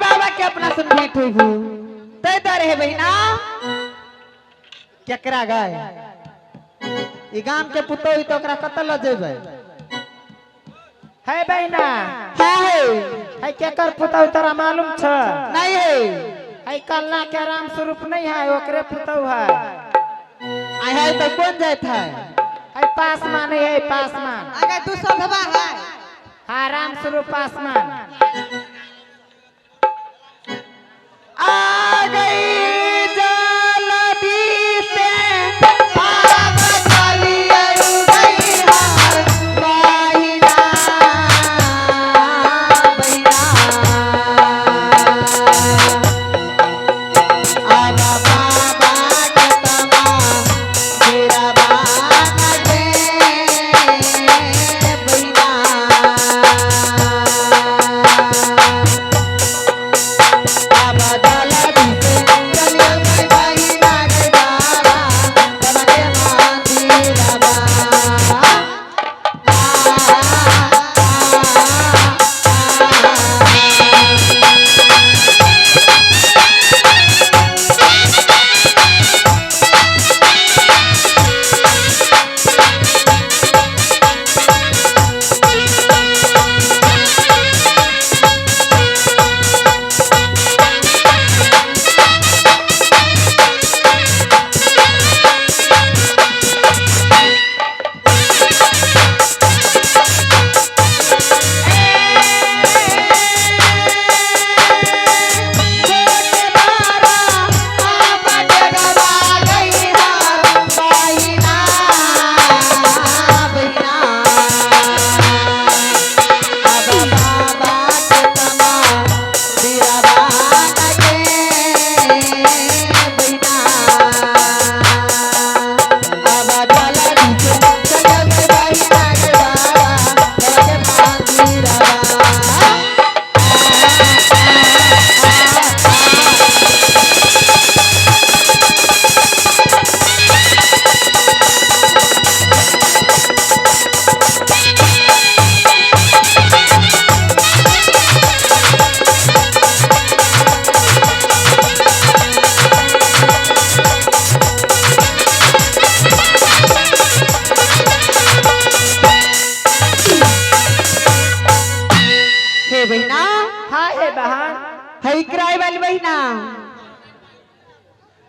बाबा के अपना सुन भेंट हुई हूँ तय दर है बहिना केकरा गए ई गांव के पुतोही तो ओकरा कतल जेबे है बहिना है केकर पुतौ तोरा मालूम छ नहीं है है कल्ला के राम स्वरूप नहीं है ओकरे पुतौ है आई है तो कौन जात है पासमान है पासमान अगर तू सधवा है हाँ राम स्वरूप पासमान आ गई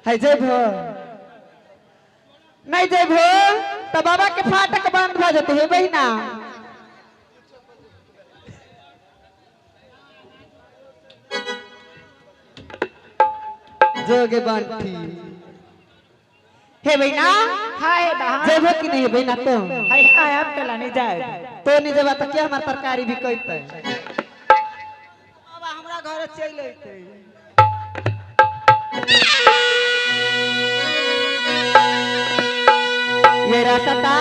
है जेब नहीं जेब तो बाबा के फाटक बंद हो जाते है बहिना जोगे बंटी हे बहिना हाय बहन जेब कि नहीं है बहिना तो हाय हाय आप कला नहीं जाए तो नहीं जेबा तो क्या हमार तरकारी भी कहते बाबा हमरा घर चल अइते ये रास्ता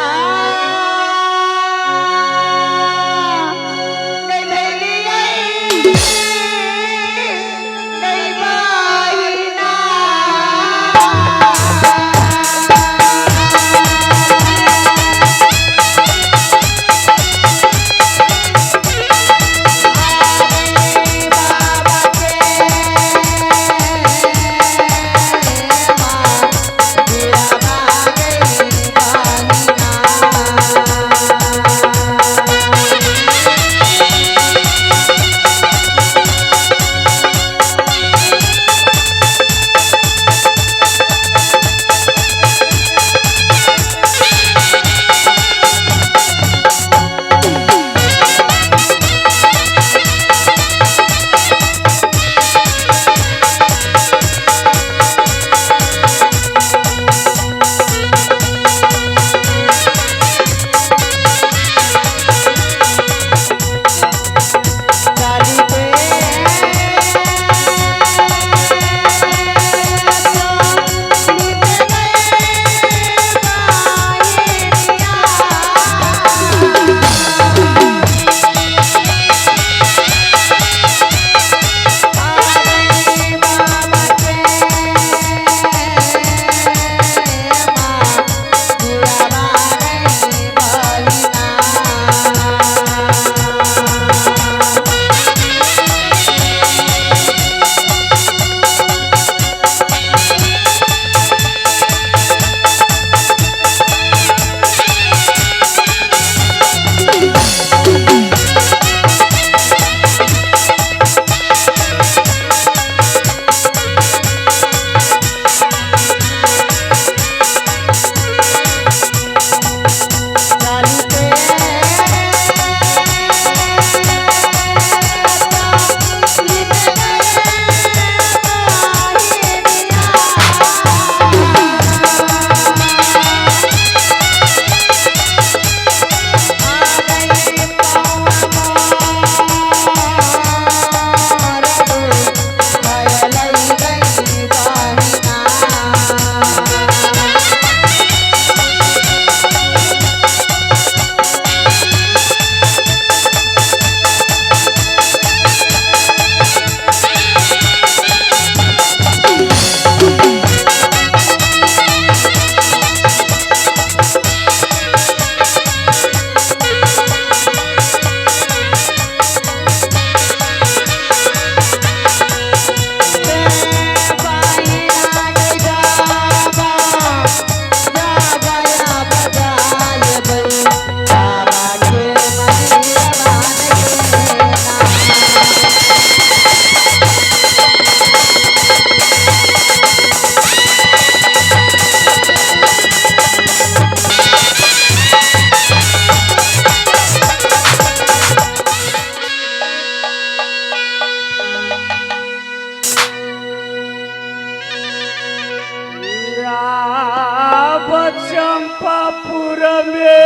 चंपापुर में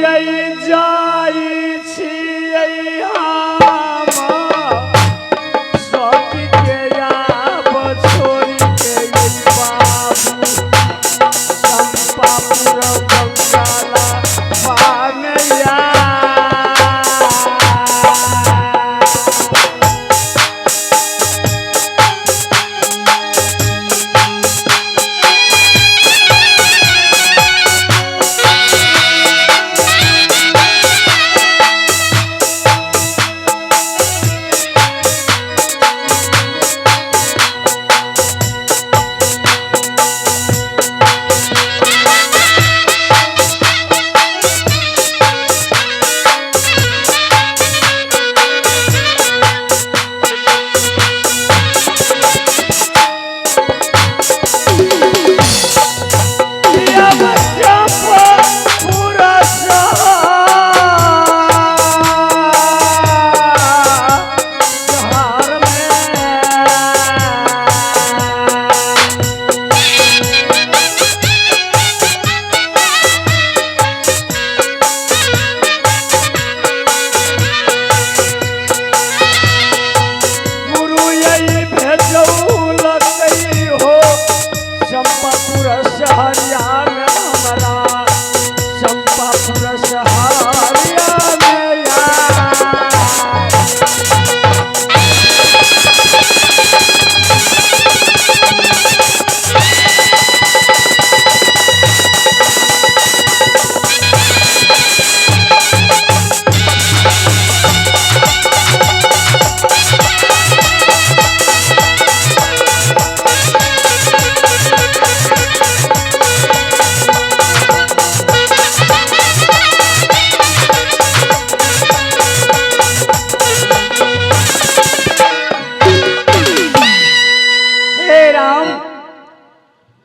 यही जाई छी हम सती के आब छोड़ी के यही बाबू चंपापुर बंगाला पानया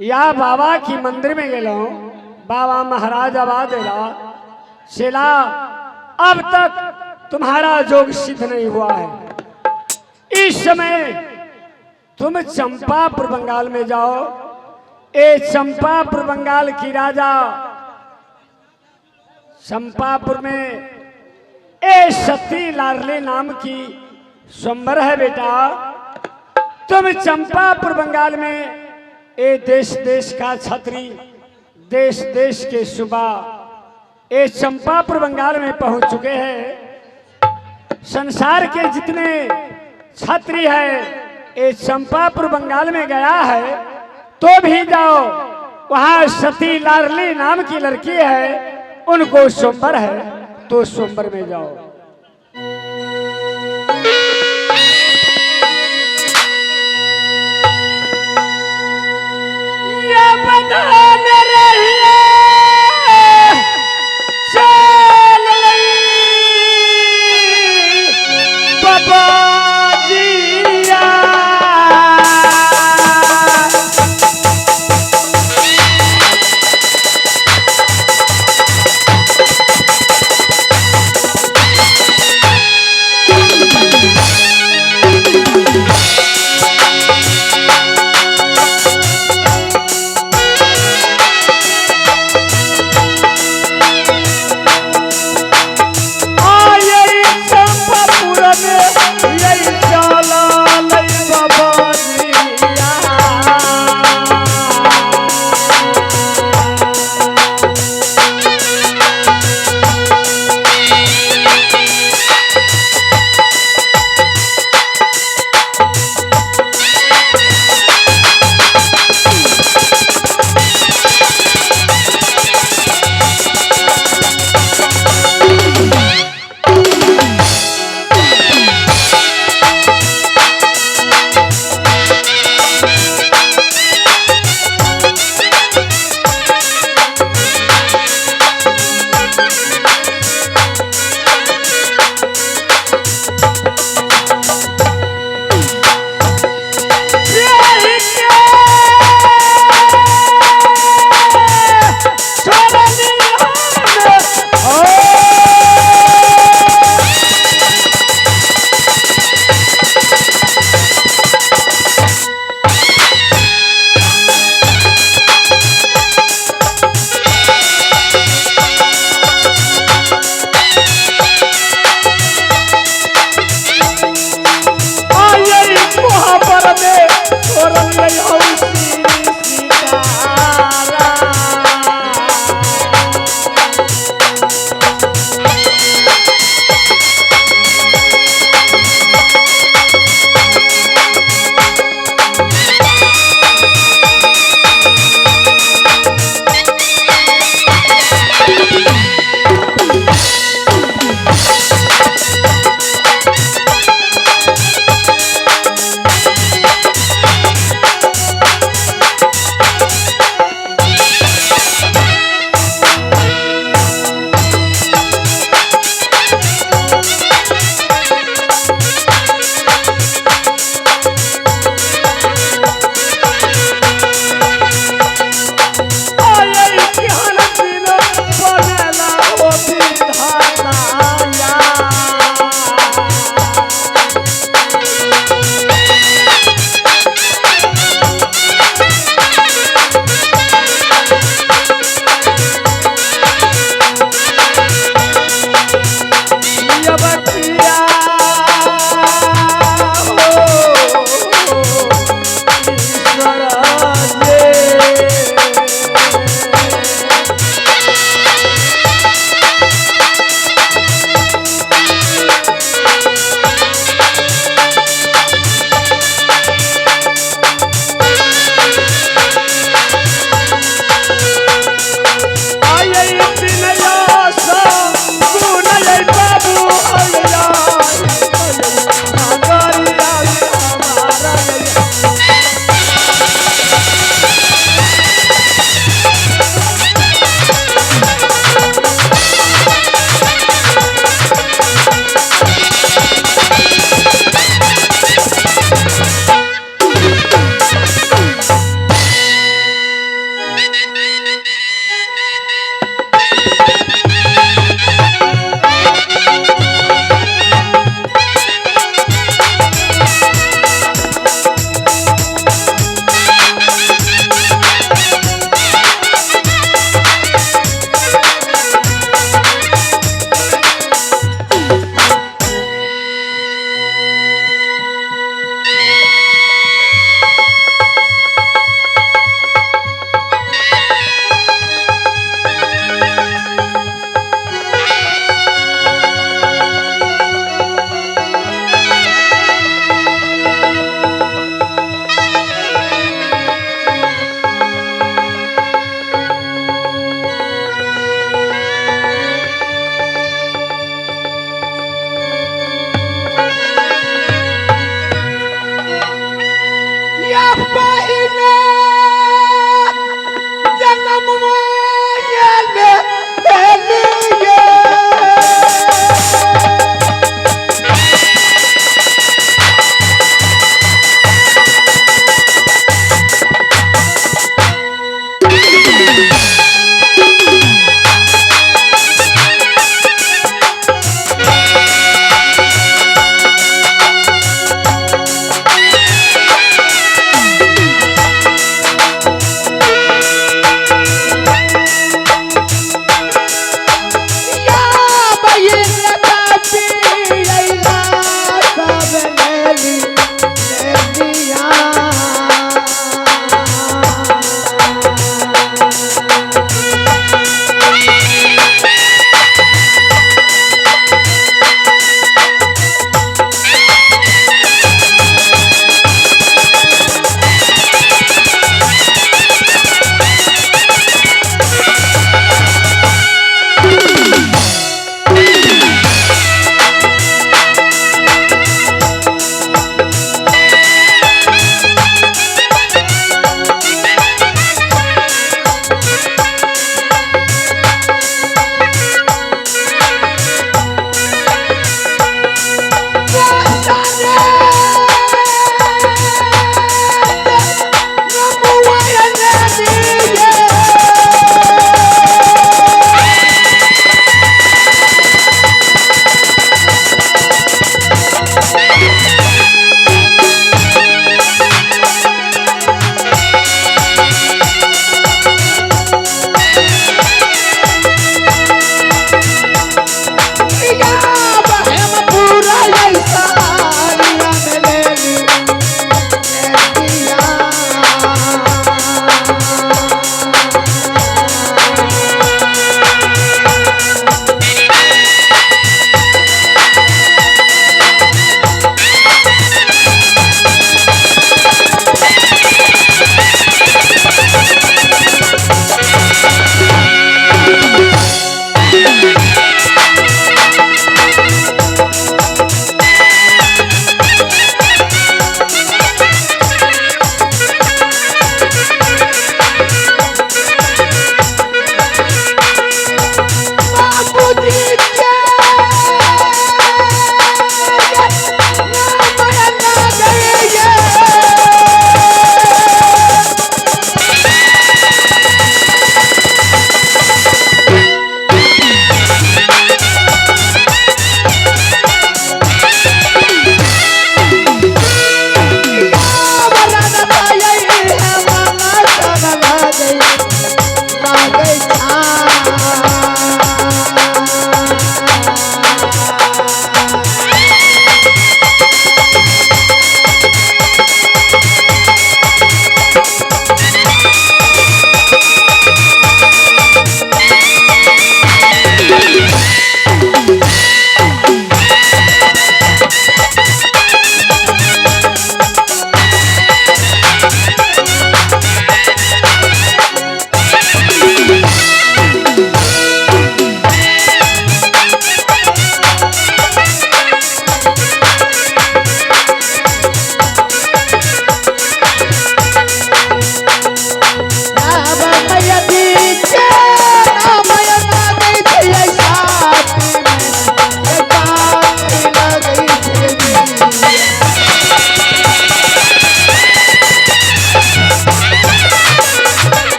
या बाबा की मंदिर में गेलो बाबा महाराज आवाज शिला अब तक तुम्हारा जोग सिद्ध नहीं हुआ है। इस समय तुम चंपापुर बंगाल में जाओ। ए चंपापुर बंगाल की राजा चंपापुर में ए सती लाडली नाम की स्वयंवर है बेटा। तुम चंपापुर बंगाल में ए देश देश का छत्री देश देश के सुबा ए चंपापुर बंगाल में पहुंच चुके हैं। संसार के जितने छत्री है ए चंपापुर बंगाल में गया है तो भी जाओ। वहां सती लाडली नाम की लड़की है उनको स्वयंवर है तो स्वयंवर में जाओ। बदन रहिए चल बाबा जिया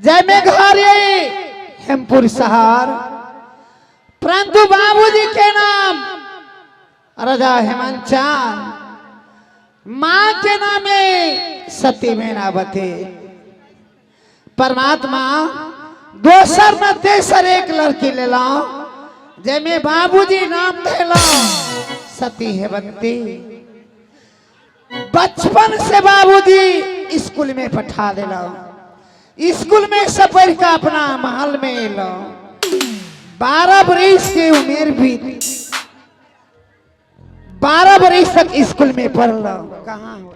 जय में घर हेमपुर शहर, परंतु बाबूजी के नाम राजा हेमंतचंद, माँ के नाम है सती मेनावती। परमात्मा दोसर न तेसर एक लड़की ले लो, जैमे बाबूजी नाम दे लो सती हेमंती। बचपन से बाबूजी स्कूल में पठा दे लो, स्कूल में से पढ़ का अपना महल में लो। 12 बरस की उम्र भी 12 बरस तक स्कूल में पढ़ लो। कहाँ हो